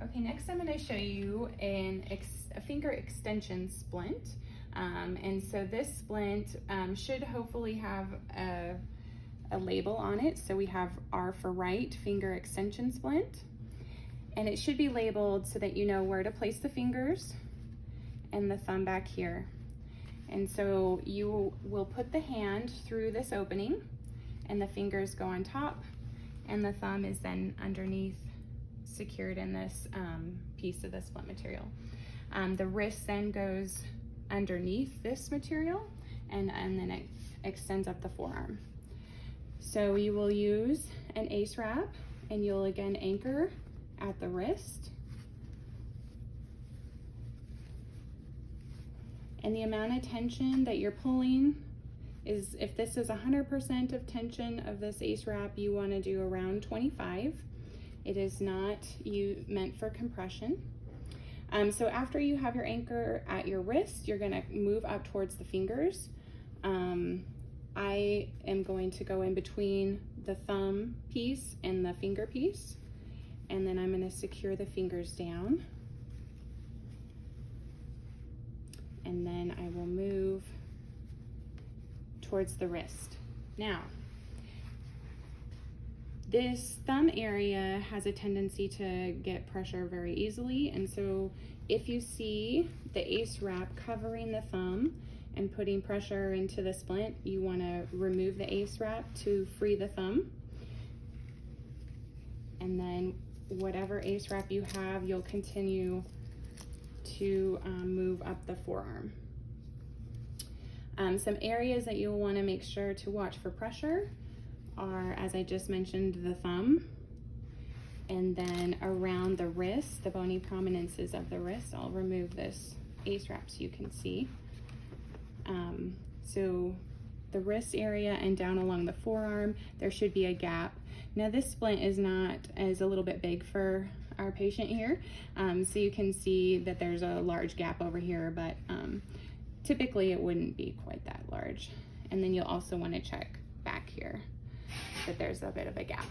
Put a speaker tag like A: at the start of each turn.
A: Okay, next I'm going to show you a finger extension splint. And so this splint should hopefully have a label on it. So we have R for right, finger extension splint. And it should be labeled so that you know where to place the fingers and the thumb back here. And so you will put the hand through this opening and the fingers go on top and the thumb is then underneath, secured in this piece of the splint material. The wrist then goes underneath this material and then it extends up the forearm. So you will use an ace wrap and you'll again anchor at the wrist. And the amount of tension that you're pulling is, if this is 100% of tension of this ace wrap, you want to do around 25. It is not meant for compression. So after you have your anchor at your wrist, you're going to move up towards the fingers. I am going to go in between the thumb piece and the finger piece, and then I'm going to secure the fingers down. And then I will move towards the wrist. Now, this thumb area has a tendency to get pressure very easily, and so if you see the ace wrap covering the thumb and putting pressure into the splint, you want to remove the ace wrap to free the thumb. And then whatever ace wrap you have, you'll continue to move up the forearm. Some areas that you'll want to make sure to watch for pressure are, as I just mentioned, the thumb, and then around the wrist, the bony prominences of the wrist. I'll remove this ace wrap so you can see. So the wrist area and down along the forearm, there should be a gap. Now this splint is a little bit big for our patient here, so you can see that there's a large gap over here, but typically it wouldn't be quite that large. And then you'll also want to check back here that there's a bit of a gap.